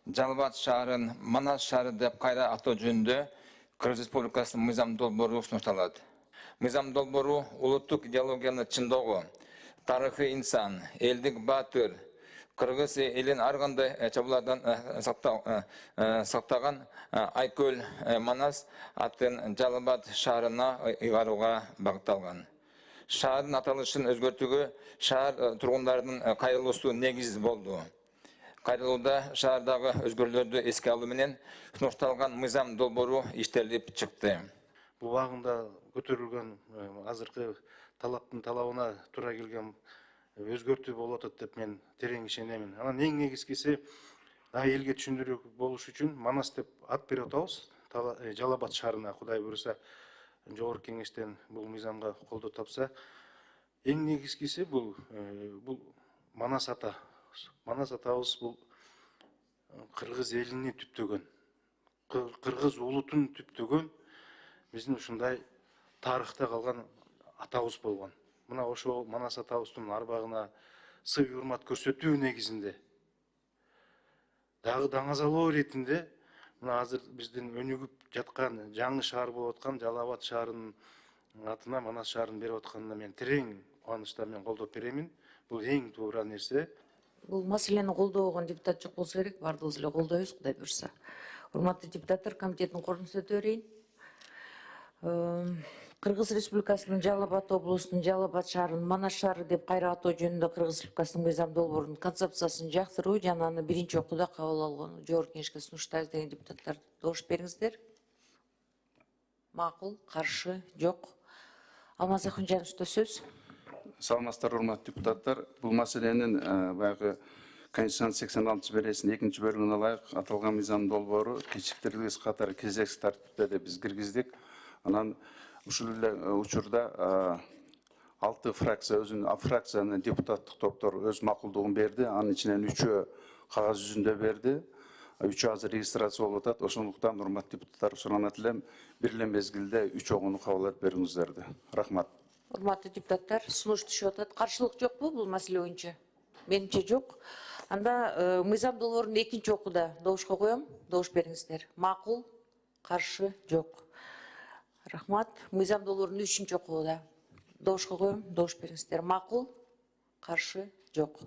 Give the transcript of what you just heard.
Жалбат шаарын Манас шаары деп кайра атоо жөнүндө Кыргыз Республикасынын мыйзам долбоору сунушталат. Мыйзам долбоору улуттук идеологияны чындоого, тарыхый инсан, элдик баатыр, Кыргыз элин ар кандай чабуулардан сактаган Айкөл Манас атын Жалбат шаарына ыйгарууга багытталган. Шаардын аталышын өзгөртүүгө шаар тургундарынын кайрылуусу негиз болду. Кайрылууда шаардагы өзгөрүүлөрдү эске алуу менен сунушталган мыйзам долбоору иштелип чыкты. Бул багында көтөрүлгөн азыркы талаптын талабына туура келген өзгөртүү болуп атат деп мен терең ишенемин. Анан эң негизгиси элге түшүндүрүү болуш үчүн Манас деп ат берип атабыз. Жалал-Абад шаарына Кудай буйруса жогорку кеңештен бул мыйзамга колдоо тапса, эң негизгиси бул Манас ата. Манас атабыз бул Кыргыз элини түптөгөн, Кыргыз улутун түптөгөн биздин ушундай тарыхта калган атабыз болгон. Мына ошол Манас атабыздын арбагына сый урмат көрсөтүү негизинде дагы даңазалоо иретинде мына азыр биздин өнүгүп жаткан жаңы шаар болуп аткан Жалал-Абад шаарынын атына Манас шаарын берип атканына мен терең кубанычта мен колдоп беремин. Бул эң туура нерсе. Бул маселени колдобогон депутат жок болсо керек, баардыгыбыз эле колдойбуз, Кудай буйруса. Урматтуу депутаттар, комитеттин кордунусуна берейин. Кыргыз Республикасынын Жалал-Абад облусунун Жалал-Абад шаарын Манас шаары деп кайра атоо жөнүндө Кыргыз Республикасынын мыйзам долбоорунун концепциясын жактыруу жана аны биринчи окууда кабыл алгонду жогорку кеңешке сунуштайбыз деген депутаттар добуш бериңиздер. Макул, каршы, жок. Алмаз Акунжановичте сөз. Саламатсыздар, урматтуу депутаттар. Бул маселенин баягы Конституциянын 86 бересинин 2 бөлүгүнө ылайык аталган мыйзам долбоору кечиктирилгис катары кезекси тартипте деп биз киргиздик. Анан ушул эле учурда 6 фракция фракциянын депутаттык топтор өз макулдугун берди. Анын ичинен 3-өө кагаз жүзүндө берди. 3-өө азыр регистрация болуп атат. Ошондуктан урматтуу депутаттар суранат элем бир эле мезгилде 3 огуну кабыл этип бериңиздерди. Рахмат. Урматтуу депутаттар, сунуш түшүп атат. Каршылык жокпу бул маселе боюнча? Менимче жок. Анда мыйзам долбоорун экинчи окууда добушка коем. Добуш бериңиздер. Макул, каршы, жок. Рахмат. Мыйзам долбоорун 3-чү окууда добушка коем. Добуш бериңиздер. Макул, каршы, жок.